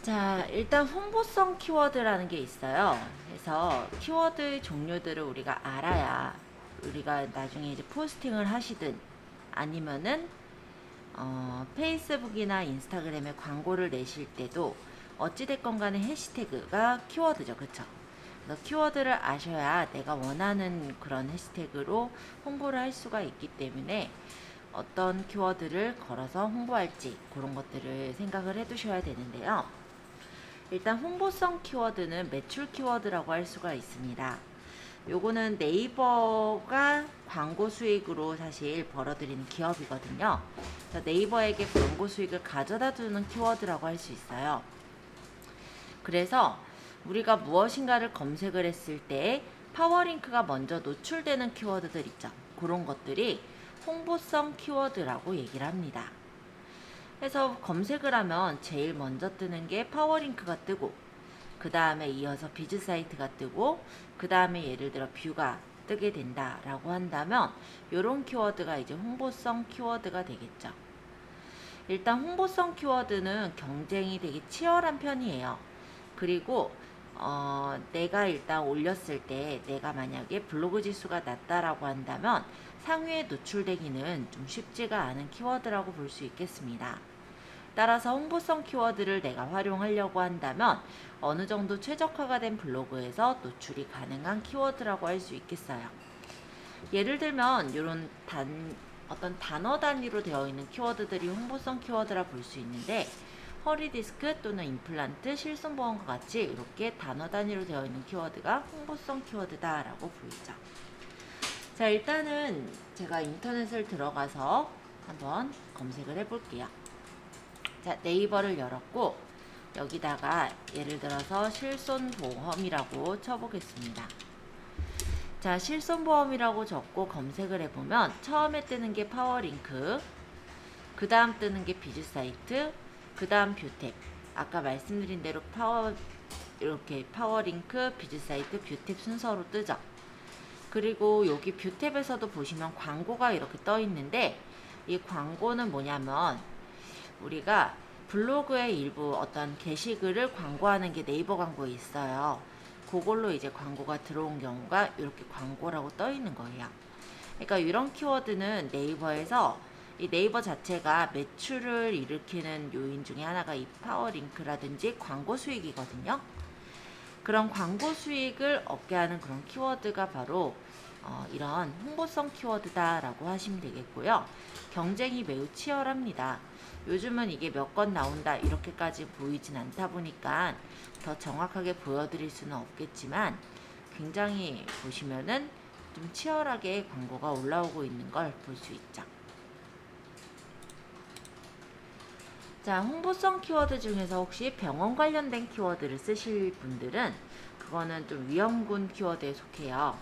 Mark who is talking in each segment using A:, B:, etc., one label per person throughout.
A: 자, 일단 홍보성 키워드라는 게 있어요. 그래서 키워드 종류들을 우리가 알아야 우리가 나중에 이제 포스팅을 하시든 아니면은 페이스북이나 인스타그램에 광고를 내실 때도 어찌됐건 간에 해시태그가 키워드죠. 그쵸? 그래서 키워드를 아셔야 내가 원하는 그런 해시태그로 홍보를 할 수가 있기 때문에 어떤 키워드를 걸어서 홍보할지 그런 것들을 생각을 해 두셔야 되는데요. 일단 홍보성 키워드는 매출 키워드라고 할 수가 있습니다. 요거는 네이버가 광고 수익으로 사실 벌어들이는 기업이거든요. 그래서 네이버에게 광고 수익을 가져다 주는 키워드라고 할 수 있어요. 그래서 우리가 무엇인가를 검색을 했을 때 파워링크가 먼저 노출되는 키워드들 있죠. 그런 것들이 홍보성 키워드라고 얘기를 합니다. 그래서 검색을 하면 제일 먼저 뜨는 게 파워링크가 뜨고, 그 다음에 이어서 비즈 사이트가 뜨고, 그 다음에 예를 들어 뷰가 뜨게 된다라고 한다면 이런 키워드가 이제 홍보성 키워드가 되겠죠. 일단 홍보성 키워드는 경쟁이 되게 치열한 편이에요. 그리고 내가 일단 올렸을 때 내가 만약에 블로그 지수가 낮다라고 한다면 상위에 노출되기는 좀 쉽지가 않은 키워드라고 볼 수 있겠습니다. 따라서 홍보성 키워드를 내가 활용하려고 한다면 어느 정도 최적화가 된 블로그에서 노출이 가능한 키워드라고 할 수 있겠어요. 예를 들면 이런 어떤 단어 단위로 되어 있는 키워드들이 홍보성 키워드라 볼 수 있는데, 허리디스크 또는 임플란트, 실손보험과 같이 이렇게 단어 단위로 되어 있는 키워드가 홍보성 키워드다라고 보이죠. 자, 일단은 제가 인터넷을 들어가서 한번 검색을 해볼게요. 자, 네이버를 열었고 여기다가 예를 들어서 실손보험이라고 쳐보겠습니다. 자, 실손보험이라고 적고 검색을 해보면 처음에 뜨는 게 파워링크, 그 다음 뜨는 게 비즈사이트, 그 다음 뷰탭. 아까 말씀드린 대로 이렇게 파워링크, 비즈사이트, 뷰탭 순서로 뜨죠. 그리고 여기 뷰탭에서도 보시면 광고가 이렇게 떠 있는데, 이 광고는 뭐냐면 우리가 블로그의 일부 어떤 게시글을 광고하는 게 네이버 광고에 있어요. 그걸로 이제 광고가 들어온 경우가 이렇게 광고라고 떠 있는 거예요. 그러니까 이런 키워드는 네이버에서 이 네이버 자체가 매출을 일으키는 요인 중에 하나가 이 파워링크라든지 광고 수익이거든요. 그런 광고 수익을 얻게 하는 그런 키워드가 바로 이런 홍보성 키워드다라고 하시면 되겠고요. 경쟁이 매우 치열합니다. 요즘은 이게 몇 건 나온다 이렇게까지 보이진 않다 보니까 더 정확하게 보여드릴 수는 없겠지만, 굉장히 보시면은 좀 치열하게 광고가 올라오고 있는 걸 볼 수 있죠. 자, 홍보성 키워드 중에서 혹시 병원 관련된 키워드를 쓰실 분들은 그거는 좀 위험군 키워드에 속해요.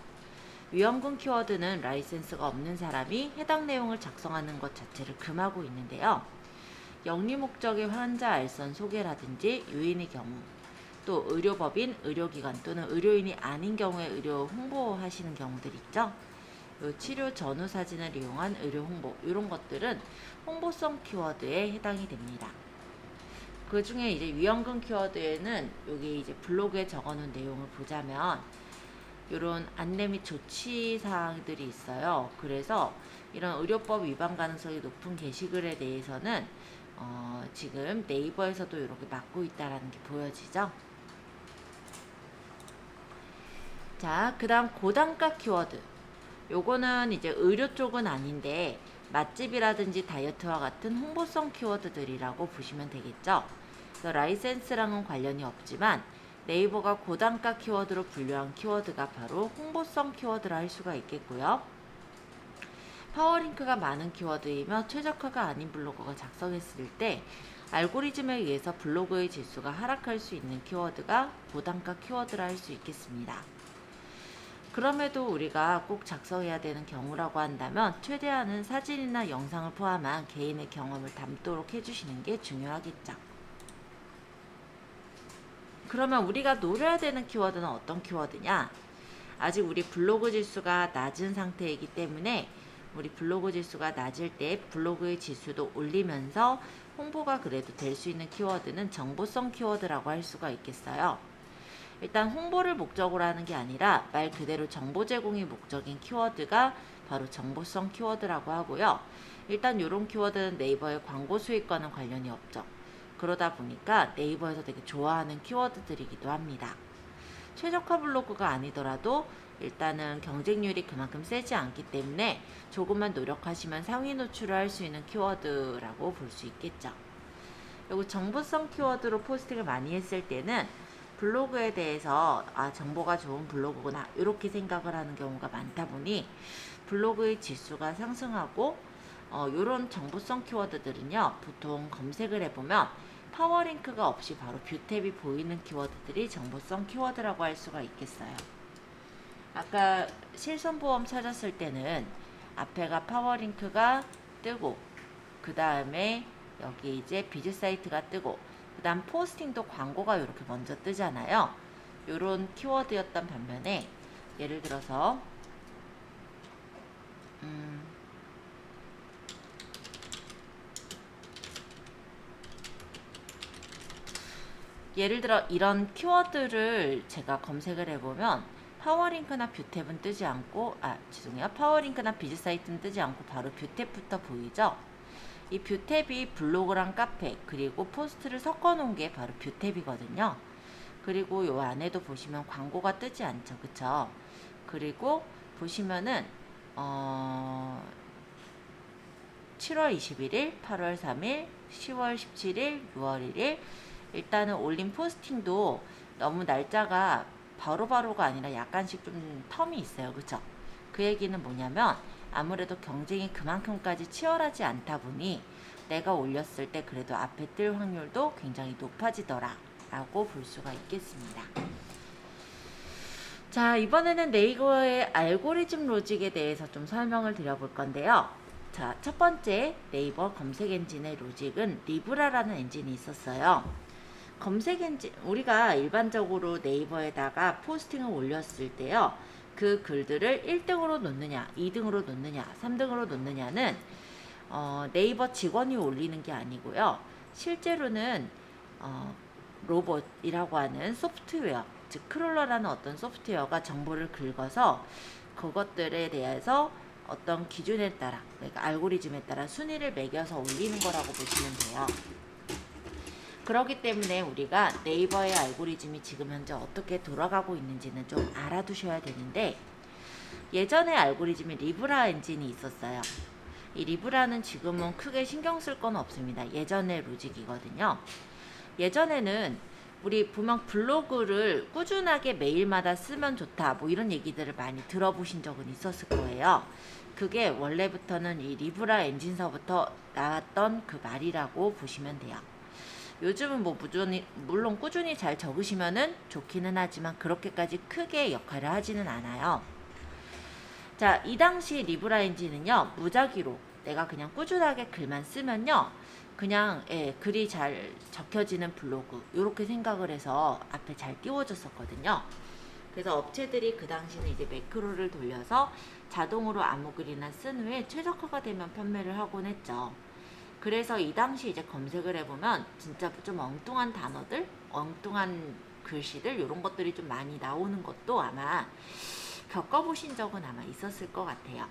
A: 위험군 키워드는 라이센스가 없는 사람이 해당 내용을 작성하는 것 자체를 금하고 있는데요. 영리 목적의 환자 알선 소개라든지 유인의 경우, 또 의료법인, 의료기관 또는 의료인이 아닌 경우에 의료 홍보하시는 경우들 있죠. 치료 전후 사진을 이용한 의료 홍보, 이런 것들은 홍보성 키워드에 해당이 됩니다. 그 중에 이제 위험군 키워드에는 여기 이제 블로그에 적어놓은 내용을 보자면 이런 안내 및 조치 사항들이 있어요. 그래서 이런 의료법 위반 가능성이 높은 게시글에 대해서는 지금 네이버에서도 이렇게 막고 있다라는 게 보여지죠. 자, 그 다음 고단가 키워드. 요거는 이제 의료 쪽은 아닌데 맛집이라든지 다이어트와 같은 홍보성 키워드들이라고 보시면 되겠죠. 그래서 라이센스랑은 관련이 없지만 네이버가 고단가 키워드로 분류한 키워드가 바로 홍보성 키워드라 할 수가 있겠고요. 파워링크가 많은 키워드이며 최적화가 아닌 블로그가 작성했을 때 알고리즘에 의해서 블로그의 지수가 하락할 수 있는 키워드가 고단가 키워드라 할 수 있겠습니다. 그럼에도 우리가 꼭 작성해야 되는 경우라고 한다면 최대한은 사진이나 영상을 포함한 개인의 경험을 담도록 해주시는 게 중요하겠죠. 그러면 우리가 노려야 되는 키워드는 어떤 키워드냐? 아직 우리 블로그 지수가 낮은 상태이기 때문에 우리 블로그 지수가 낮을 때 블로그의 지수도 올리면서 홍보가 그래도 될 수 있는 키워드는 정보성 키워드라고 할 수가 있겠어요. 일단 홍보를 목적으로 하는 게 아니라 말 그대로 정보 제공이 목적인 키워드가 바로 정보성 키워드라고 하고요. 일단 이런 키워드는 네이버의 광고 수익과는 관련이 없죠. 그러다 보니까 네이버에서 되게 좋아하는 키워드들이기도 합니다. 최적화 블로그가 아니더라도 일단은 경쟁률이 그만큼 세지 않기 때문에 조금만 노력하시면 상위 노출을 할 수 있는 키워드라고 볼 수 있겠죠. 그리고 정보성 키워드로 포스팅을 많이 했을 때는 블로그에 대해서 정보가 좋은 블로그구나 이렇게 생각을 하는 경우가 많다 보니 블로그의 지수가 상승하고 이런 정보성 키워드들은요 보통 검색을 해보면 파워링크가 없이 바로 뷰탭이 보이는 키워드들이 정보성 키워드라고 할 수가 있겠어요. 아까 실손보험 찾았을 때는 앞에가 파워링크가 뜨고 그 다음에 여기 이제 비즈 사이트가 뜨고 그 다음 포스팅도 광고가 이렇게 먼저 뜨잖아요. 요런 키워드였던 반면에 예를 들어서 예를 들어 이런 키워드를 제가 검색을 해보면 파워링크나 뷰탭은 뜨지 않고 파워링크나 비즈 사이트는 뜨지 않고 바로 뷰탭부터 보이죠. 이 뷰탭이 블로그랑 카페 그리고 포스트를 섞어 놓은 게 바로 뷰탭이거든요. 그리고 요 안에도 보시면 광고가 뜨지 않죠. 그쵸? 그리고 보시면은 7월 21일, 8월 3일, 10월 17일, 6월 1일 일단은 올린 포스팅도 너무 날짜가 바로바로가 아니라 약간씩 좀 텀이 있어요. 그쵸? 그 얘기는 뭐냐면 아무래도 경쟁이 그만큼까지 치열하지 않다 보니 내가 올렸을 때 그래도 앞에 뜰 확률도 굉장히 높아지더라 라고 볼 수가 있겠습니다. 자, 이번에는 네이버의 알고리즘 로직에 대해서 좀 설명을 드려볼 건데요. 자, 첫 번째 네이버 검색 엔진의 로직은 리브라라는 엔진이 있었어요. 검색 엔진, 우리가 일반적으로 네이버에다가 포스팅을 올렸을 때요. 그 글들을 1등으로 놓느냐, 2등으로 놓느냐, 3등으로 놓느냐는 네이버 직원이 올리는 게 아니고요. 실제로는 로봇이라고 하는 소프트웨어, 즉 크롤러라는 어떤 소프트웨어가 정보를 긁어서 그것들에 대해서 어떤 기준에 따라, 그러니까 알고리즘에 따라 순위를 매겨서 올리는 거라고 보시면 돼요. 그렇기 때문에 우리가 네이버의 알고리즘이 지금 현재 어떻게 돌아가고 있는지는 좀 알아두셔야 되는데, 예전에 알고리즘에 리브라 엔진이 있었어요. 이 리브라는 지금은 크게 신경 쓸 건 없습니다. 예전의 로직이거든요. 예전에는 우리 보면 블로그를 꾸준하게 매일마다 쓰면 좋다 뭐 이런 얘기들을 많이 들어보신 적은 있었을 거예요. 그게 원래부터는 이 리브라 엔진서부터 나왔던 그 말이라고 보시면 돼요. 요즘은 뭐 물론 꾸준히 잘 적으시면은 좋기는 하지만 그렇게까지 크게 역할을 하지는 않아요. 자, 이 당시 리브라 엔진은요, 무작위로 내가 그냥 꾸준하게 글만 쓰면요, 그냥 글이 잘 적혀지는 블로그 이렇게 생각을 해서 앞에 잘 띄워줬었거든요. 그래서 업체들이 그 당시는 이제 매크로를 돌려서 자동으로 아무 글이나 쓴 후에 최적화가 되면 판매를 하곤 했죠. 그래서 이 당시 이제 검색을 해보면 진짜 좀 엉뚱한 단어들, 엉뚱한 글씨들 이런 것들이 좀 많이 나오는 것도 아마 겪어보신 적은 아마 있었을 것 같아요.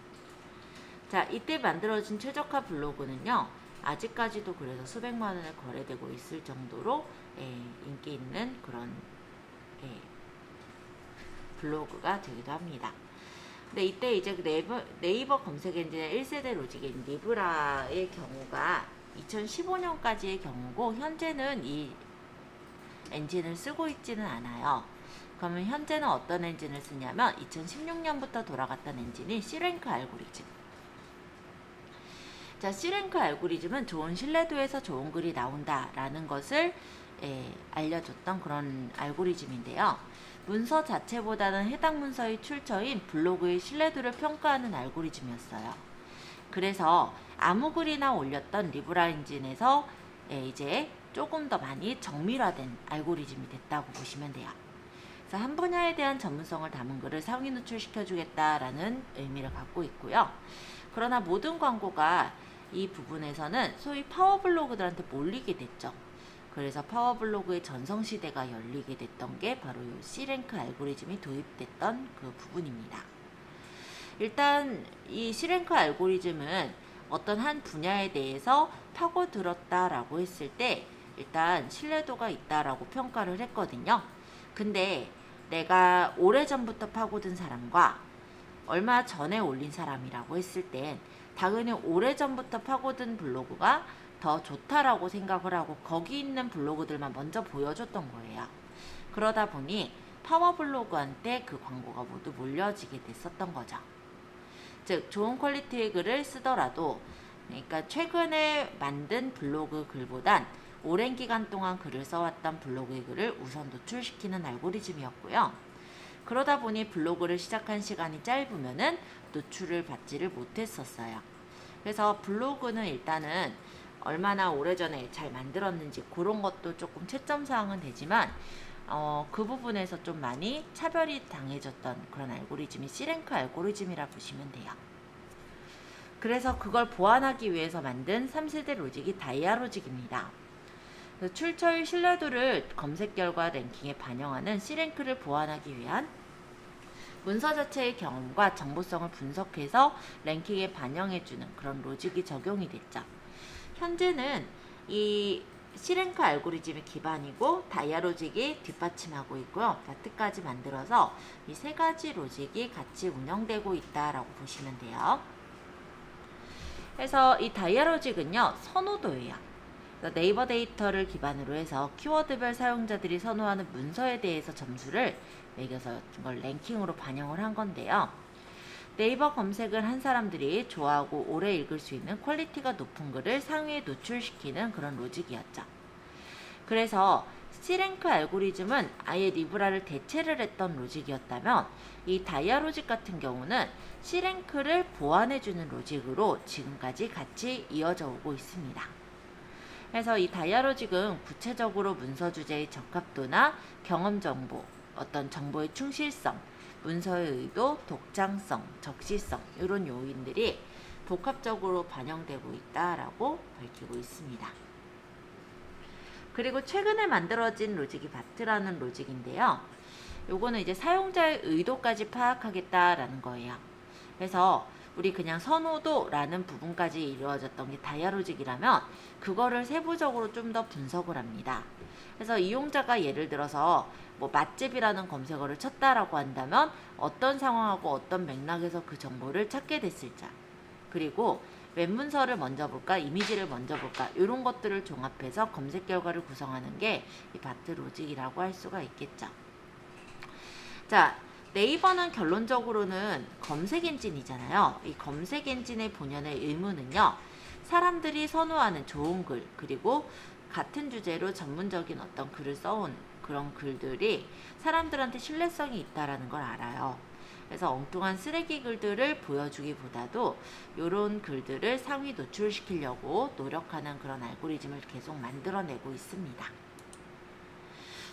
A: 자, 이때 만들어진 최적화 블로그는요, 아직까지도 그래서 수백만 원에 거래되고 있을 정도로 인기 있는 그런 블로그가 되기도 합니다. 근데 이때 이제 네이버 검색 엔진의 1세대 로직인 리브라의 경우가 2015년까지의 경우고, 현재는 이 엔진을 쓰고 있지는 않아요. 그러면 현재는 어떤 엔진을 쓰냐면 2016년부터 돌아갔던 엔진이 C랭크 알고리즘. 자, C랭크 알고리즘은 좋은 신뢰도에서 좋은 글이 나온다라는 것을 알려줬던 그런 알고리즘인데요. 문서 자체보다는 해당 문서의 출처인 블로그의 신뢰도를 평가하는 알고리즘이었어요. 그래서 아무 글이나 올렸던 리브라 엔진에서 이제 조금 더 많이 정밀화된 알고리즘이 됐다고 보시면 돼요. 그래서 한 분야에 대한 전문성을 담은 글을 상위 노출시켜주겠다라는 의미를 갖고 있고요. 그러나 모든 광고가 이 부분에서는 소위 파워블로그들한테 몰리게 됐죠. 그래서 파워블로그의 전성시대가 열리게 됐던 게 바로 이 C랭크 알고리즘이 도입됐던 그 부분입니다. 일단 이 C랭크 알고리즘은 어떤 한 분야에 대해서 파고들었다라고 했을 때 일단 신뢰도가 있다라고 평가를 했거든요. 근데 내가 오래전부터 파고든 사람과 얼마 전에 올린 사람이라고 했을 땐 당연히 오래전부터 파고든 블로그가 더 좋다라고 생각을 하고 거기 있는 블로그들만 먼저 보여줬던 거예요. 그러다 보니 파워블로그한테 그 광고가 모두 몰려지게 됐었던 거죠. 즉 좋은 퀄리티의 글을 쓰더라도 그러니까 최근에 만든 블로그 글보단 오랜 기간 동안 글을 써왔던 블로그의 글을 우선 노출시키는 알고리즘이었고요. 그러다 보니 블로그를 시작한 시간이 짧으면은 노출을 받지를 못했었어요. 그래서 블로그는 일단은 얼마나 오래전에 잘 만들었는지 그런 것도 조금 채점사항은 되지만 그 부분에서 좀 많이 차별이 당해졌던 그런 알고리즘이 C랭크 알고리즘이라 보시면 돼요. 그래서 그걸 보완하기 위해서 만든 3세대 로직이 다이아 로직입니다. 출처의 신뢰도를 검색 결과 랭킹에 반영하는 C랭크를 보완하기 위한 문서 자체의 경험과 정보성을 분석해서 랭킹에 반영해주는 그런 로직이 적용이 됐죠. 현재는 이 C랭크 알고리즘이 기반이고 다이아 로직이 뒷받침하고 있고요. 다트까지 만들어서 이 세 가지 로직이 같이 운영되고 있다라고 보시면 돼요. 그래서 이 다이아 로직은요, 선호도예요. 네이버 데이터를 기반으로 해서 키워드별 사용자들이 선호하는 문서에 대해서 점수를 매겨서 그걸 랭킹으로 반영을 한 건데요. 네이버 검색을 한 사람들이 좋아하고 오래 읽을 수 있는 퀄리티가 높은 글을 상위에 노출시키는 그런 로직이었죠. 그래서 C랭크 알고리즘은 아예 리브라를 대체를 했던 로직이었다면 이 다이아 로직 같은 경우는 C랭크를 보완해주는 로직으로 지금까지 같이 이어져 오고 있습니다. 그래서 이 다이아 로직은 구체적으로 문서 주제의 적합도나 경험 정보, 어떤 정보의 충실성, 문서의 의도, 독창성, 적시성 이런 요인들이 복합적으로 반영되고 있다라고 밝히고 있습니다. 그리고 최근에 만들어진 로직이 바트라는 로직인데요. 요거는 이제 사용자의 의도까지 파악하겠다라는 거예요. 그래서 우리 그냥 선호도라는 부분까지 이루어졌던 게 다이아 로직이라면 그거를 세부적으로 좀 더 분석을 합니다. 그래서 이용자가 예를 들어서 뭐 맛집이라는 검색어를 쳤다라고 한다면 어떤 상황하고 어떤 맥락에서 그 정보를 찾게 됐을지, 그리고 웹문서를 먼저 볼까 이미지를 먼저 볼까 이런 것들을 종합해서 검색 결과를 구성하는 게 이 바트 로직이라고 할 수가 있겠죠. 자, 네이버는 결론적으로는 검색 엔진이잖아요. 이 검색 엔진의 본연의 의무는요, 사람들이 선호하는 좋은 글, 그리고 같은 주제로 전문적인 어떤 글을 써온 그런 글들이 사람들한테 신뢰성이 있다라는 걸 알아요. 그래서 엉뚱한 쓰레기 글들을 보여주기보다도 이런 글들을 상위 노출시키려고 노력하는 그런 알고리즘을 계속 만들어내고 있습니다.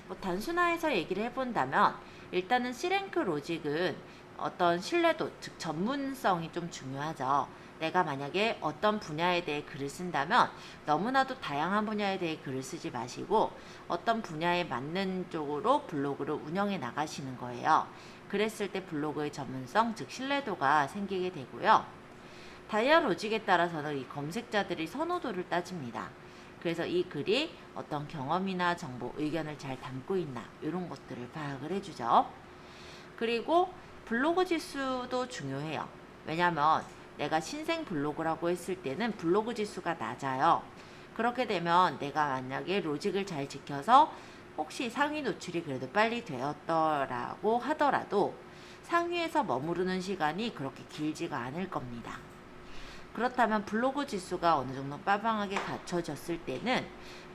A: 뭐 단순화해서 얘기를 해본다면 일단은 C랭크 로직은 어떤 신뢰도, 즉 전문성이 좀 중요하죠. 내가 만약에 어떤 분야에 대해 글을 쓴다면 너무나도 다양한 분야에 대해 글을 쓰지 마시고 어떤 분야에 맞는 쪽으로 블로그를 운영해 나가시는 거예요. 그랬을 때 블로그의 전문성, 즉 신뢰도가 생기게 되고요. 다이아 로직에 따라서는 이 검색자들이 선호도를 따집니다. 그래서 이 글이 어떤 경험이나 정보, 의견을 잘 담고 있나 이런 것들을 파악을 해주죠. 그리고 블로그 지수도 중요해요. 왜냐하면 내가 신생 블로그라고 했을 때는 블로그 지수가 낮아요. 그렇게 되면 내가 만약에 로직을 잘 지켜서 혹시 상위 노출이 그래도 빨리 되었더라고 하더라도 상위에서 머무르는 시간이 그렇게 길지가 않을 겁니다. 그렇다면 블로그 지수가 어느 정도 빠방하게 갖춰졌을 때는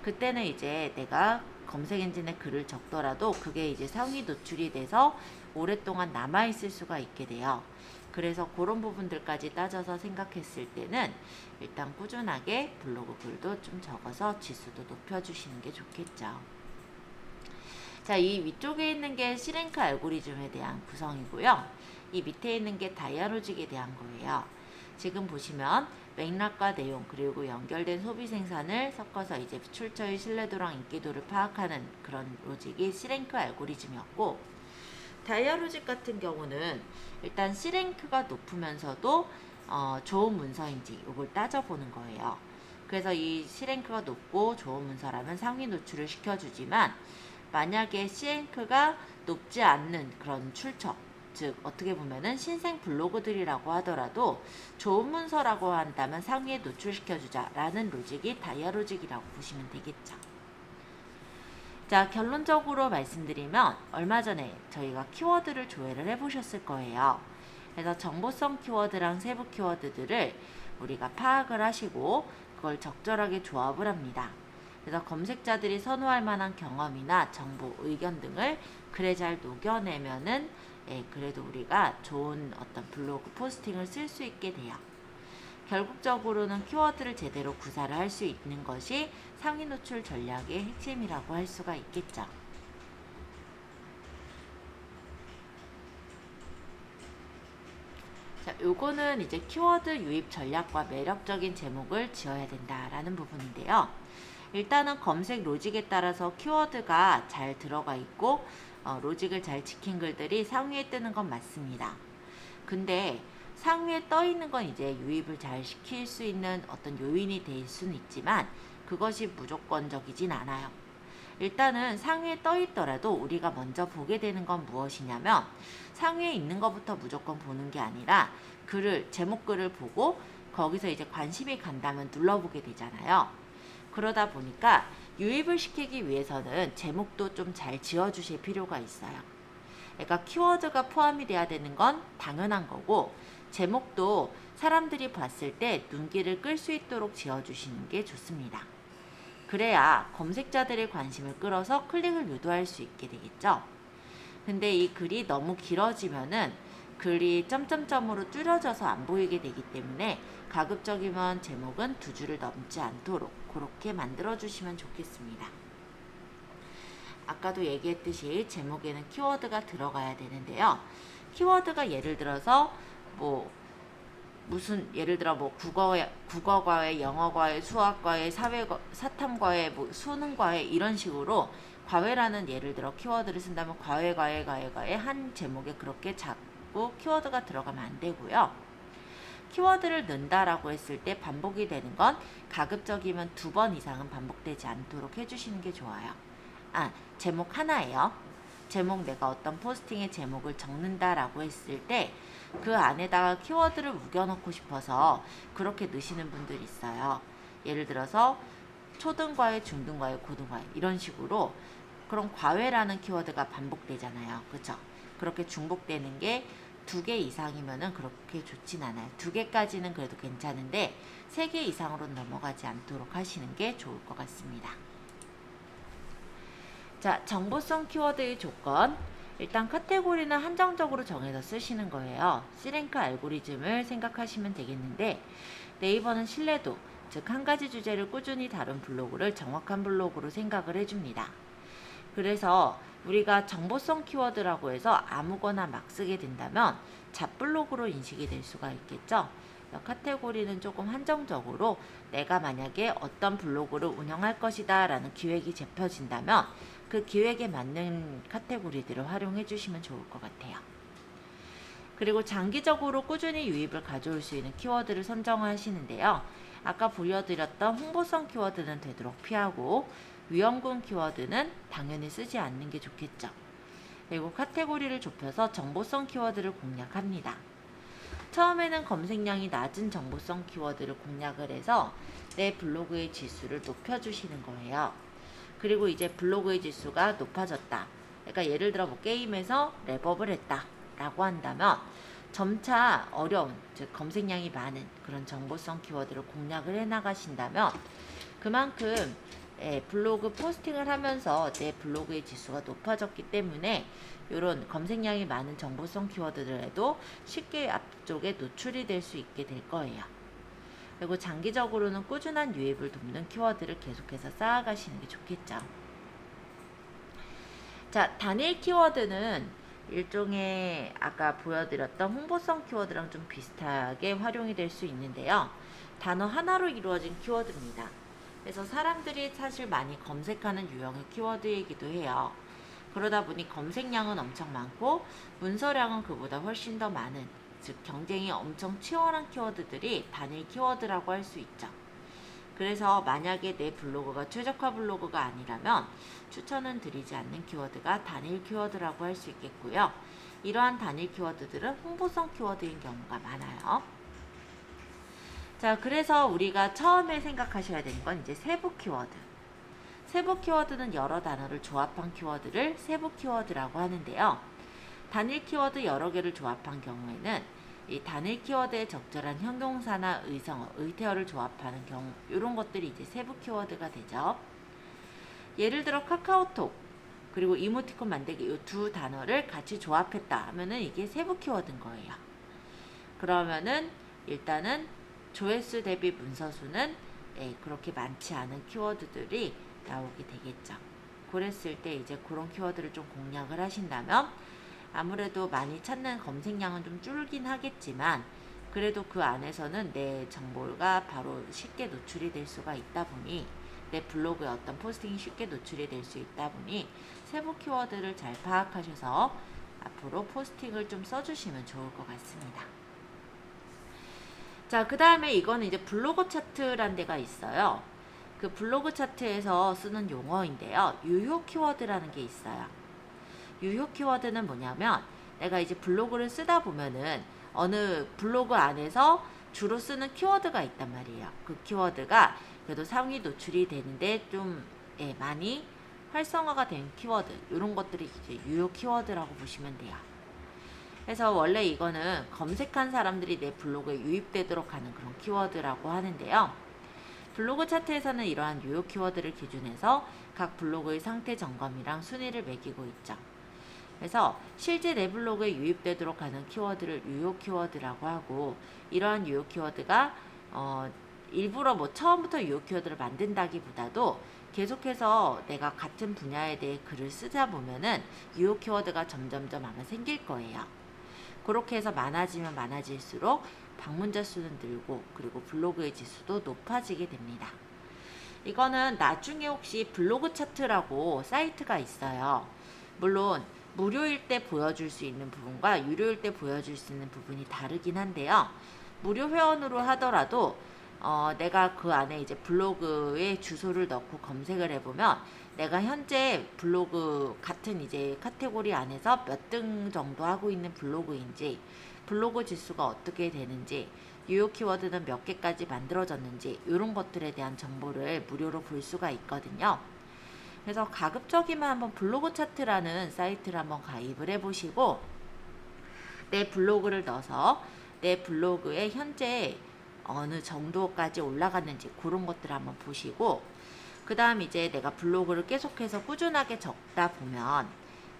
A: 그때는 이제 내가 검색 엔진에 글을 적더라도 그게 이제 상위 노출이 돼서 오랫동안 남아있을 수가 있게 돼요. 그래서 그런 부분들까지 따져서 생각했을 때는 일단 꾸준하게 블로그 글도 좀 적어서 지수도 높여주시는 게 좋겠죠. 자, 이 위쪽에 있는 게 C랭크 알고리즘에 대한 구성이고요. 이 밑에 있는 게 다이아 로직에 대한 거예요. 지금 보시면 맥락과 내용 그리고 연결된 소비 생산을 섞어서 이제 출처의 신뢰도랑 인기도를 파악하는 그런 로직이 C랭크 알고리즘이었고, 다이아 로직 같은 경우는 일단 C랭크가 높으면서도 좋은 문서인지 이걸 따져보는 거예요. 그래서 이 C랭크가 높고 좋은 문서라면 상위 노출을 시켜주지만, 만약에 C랭크가 높지 않는 그런 출처, 즉 어떻게 보면은 신생 블로그들이라고 하더라도 좋은 문서라고 한다면 상위에 노출시켜주자 라는 로직이 다이아 로직이라고 보시면 되겠죠. 자, 결론적으로 말씀드리면 얼마 전에 저희가 키워드를 조회를 해보셨을 거예요. 그래서 정보성 키워드랑 세부 키워드들을 우리가 파악을 하시고 그걸 적절하게 조합을 합니다. 그래서 검색자들이 선호할 만한 경험이나 정보, 의견 등을 글에 잘 녹여내면은 그래도 우리가 좋은 어떤 블로그 포스팅을 쓸 수 있게 돼요. 결국적으로는 키워드를 제대로 구사를 할 수 있는 것이 상위 노출 전략의 핵심이라고 할 수가 있겠죠. 자, 요거는 이제 키워드 유입 전략과 매력적인 제목을 지어야 된다라는 부분인데요. 일단은 검색 로직에 따라서 키워드가 잘 들어가 있고 로직을 잘 지킨 글들이 상위에 뜨는 건 맞습니다. 근데 상위에 떠 있는 건 이제 유입을 잘 시킬 수 있는 어떤 요인이 될 수는 있지만 그것이 무조건적이진 않아요. 일단은 상위에 떠 있더라도 우리가 먼저 보게 되는 건 무엇이냐면, 상위에 있는 것부터 무조건 보는 게 아니라 제목글을 보고 거기서 이제 관심이 간다면 눌러보게 되잖아요. 그러다 보니까 유입을 시키기 위해서는 제목도 좀 잘 지어주실 필요가 있어요. 그러니까 키워드가 포함이 돼야 되는 건 당연한 거고, 제목도 사람들이 봤을 때 눈길을 끌 수 있도록 지어주시는 게 좋습니다. 그래야 검색자들의 관심을 끌어서 클릭을 유도할 수 있게 되겠죠. 근데 이 글이 너무 길어지면은 글이 점점점으로 줄여져서 안 보이게 되기 때문에 가급적이면 제목은 2줄을 넘지 않도록 그렇게 만들어 주시면 좋겠습니다. 아까도 얘기했듯이 제목에는 키워드가 들어가야 되는데요. 키워드가 예를 들어서 예를 들어 국어과외, 영어과외, 수학과외, 사탐과외, 수능과외 이런 식으로 과외라는 예를 들어 키워드를 쓴다면 과외 한 제목에 그렇게 자꾸 키워드가 들어가면 안 되고요. 키워드를 넣는다라고 했을 때 반복이 되는 건 가급적이면 2번 이상은 반복되지 않도록 해주시는 게 좋아요. 제목 하나예요. 제목 내가 어떤 포스팅의 제목을 적는다라고 했을 때 그 안에다가 키워드를 우겨넣고 싶어서 그렇게 넣으시는 분들이 있어요. 예를 들어서 초등과외, 중등과외, 고등과외 이런 식으로. 그럼 과외라는 키워드가 반복되잖아요. 그렇죠? 그렇게 중복되는 게 2개 이상이면은 그렇게 좋진 않아요. 2개까지는 그래도 괜찮은데 3개 이상으로 넘어가지 않도록 하시는 게 좋을 것 같습니다. 자, 정보성 키워드의 조건. 일단 카테고리는 한정적으로 정해서 쓰시는 거예요. C랭크 알고리즘을 생각하시면 되겠는데, 네이버는 신뢰도, 즉 한 가지 주제를 꾸준히 다룬 블로그를 정확한 블로그로 생각을 해줍니다. 그래서 우리가 정보성 키워드라고 해서 아무거나 막 쓰게 된다면 잡블로그로 인식이 될 수가 있겠죠. 카테고리는 조금 한정적으로 내가 만약에 어떤 블로그를 운영할 것이다 라는 기획이 잡혀진다면 그 기획에 맞는 카테고리들을 활용해 주시면 좋을 것 같아요. 그리고 장기적으로 꾸준히 유입을 가져올 수 있는 키워드를 선정하시는데요. 아까 보여드렸던 홍보성 키워드는 되도록 피하고 위험군 키워드는 당연히 쓰지 않는 게 좋겠죠. 그리고 카테고리를 좁혀서 정보성 키워드를 공략합니다. 처음에는 검색량이 낮은 정보성 키워드를 공략을 해서 내 블로그의 지수를 높여주시는 거예요. 그리고 이제 블로그의 지수가 높아졌다. 그러니까 예를 들어 게임에서 랩업을 했다 라고 한다면 점차 어려운, 즉 검색량이 많은 그런 정보성 키워드를 공략을 해나가신다면 그만큼 블로그 포스팅을 하면서 내 블로그의 지수가 높아졌기 때문에 이런 검색량이 많은 정보성 키워드들에도 쉽게 앞쪽에 노출이 될 수 있게 될 거예요. 그리고 장기적으로는 꾸준한 유입을 돕는 키워드를 계속해서 쌓아가시는 게 좋겠죠. 자, 단일 키워드는 일종의 아까 보여드렸던 홍보성 키워드랑 좀 비슷하게 활용이 될 수 있는데요. 단어 하나로 이루어진 키워드입니다. 그래서 사람들이 사실 많이 검색하는 유형의 키워드이기도 해요. 그러다 보니 검색량은 엄청 많고 문서량은 그보다 훨씬 더 많은, 즉 경쟁이 엄청 치열한 키워드들이 단일 키워드라고 할 수 있죠. 그래서 만약에 내 블로그가 최적화 블로그가 아니라면 추천은 드리지 않는 키워드가 단일 키워드라고 할 수 있겠고요. 이러한 단일 키워드들은 홍보성 키워드인 경우가 많아요. 자, 그래서 우리가 처음에 생각하셔야 되는 건 이제 세부 키워드. 세부 키워드는 여러 단어를 조합한 키워드를 세부 키워드라고 하는데요. 단일 키워드 여러 개를 조합한 경우에는 이 단일 키워드에 적절한 형용사나 의성어, 의태어를 조합하는 경우, 이런 것들이 이제 세부 키워드가 되죠. 예를 들어 카카오톡 그리고 이모티콘 만들기, 이 두 단어를 같이 조합했다 하면은 이게 세부 키워드인 거예요. 그러면은 일단은 조회수 대비 문서수는 그렇게 많지 않은 키워드들이 나오게 되겠죠. 그랬을 때 이제 그런 키워드를 좀 공략을 하신다면 아무래도 많이 찾는 검색량은 좀 줄긴 하겠지만 그래도 그 안에서는 내 정보가 바로 쉽게 노출이 될 수가 있다 보니, 내 블로그에 어떤 포스팅이 쉽게 노출이 될 수 있다 보니 세부 키워드를 잘 파악하셔서 앞으로 포스팅을 좀 써주시면 좋을 것 같습니다. 자, 그 다음에 이거는 이제 블로그 차트란 데가 있어요. 그 블로그 차트에서 쓰는 용어인데요. 유효 키워드라는 게 있어요. 유효 키워드는 뭐냐면 내가 이제 블로그를 쓰다 보면은 어느 블로그 안에서 주로 쓰는 키워드가 있단 말이에요. 그 키워드가 그래도 상위 노출이 되는데 좀 많이 활성화가 된 키워드, 이런 것들이 이제 유효 키워드라고 보시면 돼요. 그래서 원래 이거는 검색한 사람들이 내 블로그에 유입되도록 하는 그런 키워드라고 하는데요. 블로그 차트에서는 이러한 유효 키워드를 기준해서 각 블로그의 상태 점검이랑 순위를 매기고 있죠. 그래서 실제 내 블로그에 유입되도록 하는 키워드를 유효 키워드라고 하고, 이러한 유효 키워드가 일부러 뭐 처음부터 유효 키워드를 만든다기보다도 계속해서 내가 같은 분야에 대해 글을 쓰다 보면은 유효 키워드가 점점점 아마 생길 거예요. 그렇게 해서 많아지면 많아질수록 방문자 수는 늘고 그리고 블로그의 지수도 높아지게 됩니다. 이거는 나중에 혹시 블로그 차트라고 사이트가 있어요. 물론 무료일 때 보여줄 수 있는 부분과 유료일 때 보여줄 수 있는 부분이 다르긴 한데요. 무료 회원으로 하더라도 내가 그 안에 이제 블로그의 주소를 넣고 검색을 해보면 내가 현재 블로그 같은 이제 카테고리 안에서 몇 등 정도 하고 있는 블로그인지, 블로그 지수가 어떻게 되는지, 유효 키워드는 몇 개까지 만들어졌는지, 이런 것들에 대한 정보를 무료로 볼 수가 있거든요. 그래서 가급적이면 한번 블로그 차트라는 사이트를 한번 가입을 해보시고 내 블로그를 넣어서 내 블로그에 현재 어느 정도까지 올라갔는지 그런 것들을 한번 보시고, 그 다음 이제 내가 블로그를 계속해서 꾸준하게 적다 보면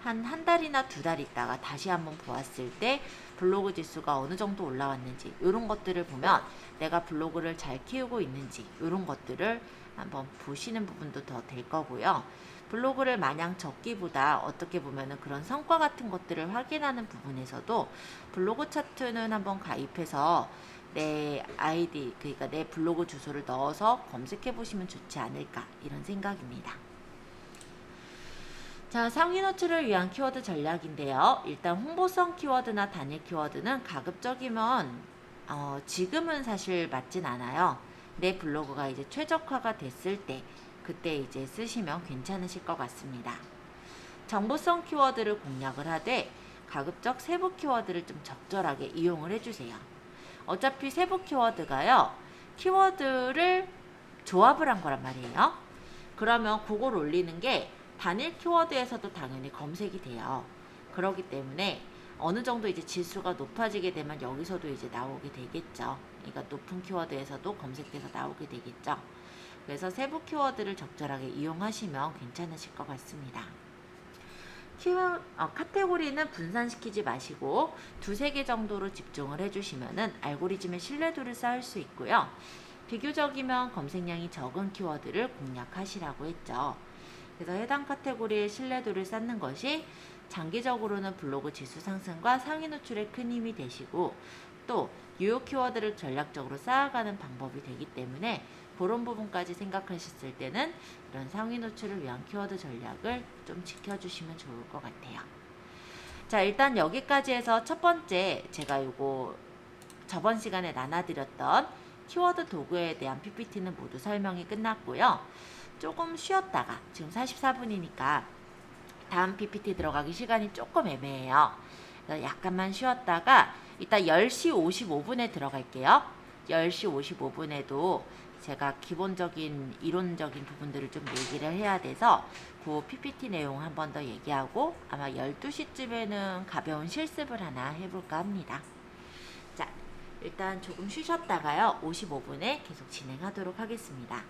A: 한 달이나 두 달 있다가 다시 한번 보았을 때 블로그 지수가 어느 정도 올라왔는지, 이런 것들을 보면 내가 블로그를 잘 키우고 있는지, 이런 것들을 한번 보시는 부분도 더 될 거고요. 블로그를 마냥 적기보다 어떻게 보면은 그런 성과 같은 것들을 확인하는 부분에서도 블로그 차트는 한번 가입해서 내 아이디, 그러니까 내 블로그 주소를 넣어서 검색해 보시면 좋지 않을까, 이런 생각입니다. 자, 상위 노출을 위한 키워드 전략인데요. 일단 홍보성 키워드나 단일 키워드는 가급적이면 지금은 사실 맞진 않아요. 내 블로그가 이제 최적화가 됐을 때 그때 이제 쓰시면 괜찮으실 것 같습니다. 정보성 키워드를 공략을 하되 가급적 세부 키워드를 좀 적절하게 이용을 해주세요. 어차피 세부 키워드가요, 키워드를 조합을 한 거란 말이에요. 그러면 그걸 올리는 게 단일 키워드에서도 당연히 검색이 돼요. 그렇기 때문에 어느 정도 이제 지수가 높아지게 되면 여기서도 이제 나오게 되겠죠. 그러니까 높은 키워드에서도 검색돼서 나오게 되겠죠. 그래서 세부 키워드를 적절하게 이용하시면 괜찮으실 것 같습니다. 카테고리는 분산시키지 마시고 두세 개 정도로 집중을 해주시면은 알고리즘의 신뢰도를 쌓을 수 있고요. 비교적이면 검색량이 적은 키워드를 공략하시라고 했죠. 그래서 해당 카테고리의 신뢰도를 쌓는 것이 장기적으로는 블로그 지수 상승과 상위 노출에 큰 힘이 되시고, 또 유효 키워드를 전략적으로 쌓아가는 방법이 되기 때문에 그런 부분까지 생각하셨을 때는 이런 상위 노출을 위한 키워드 전략을 좀 지켜주시면 좋을 것 같아요. 자, 일단 여기까지 해서 첫 번째 제가 요거 저번 시간에 나눠드렸던 키워드 도구에 대한 PPT는 모두 설명이 끝났고요. 조금 쉬었다가 지금 44분이니까 다음 PPT 들어가기 시간이 조금 애매해요. 그래서 약간만 쉬었다가 이따 10시 55분에 들어갈게요. 10시 55분에도 제가 기본적인 이론적인 부분들을 좀 얘기를 해야 돼서 그 PPT 내용 한 번 더 얘기하고 아마 12시쯤에는 가벼운 실습을 하나 해볼까 합니다. 자, 일단 조금 쉬셨다가요. 55분에 계속 진행하도록 하겠습니다.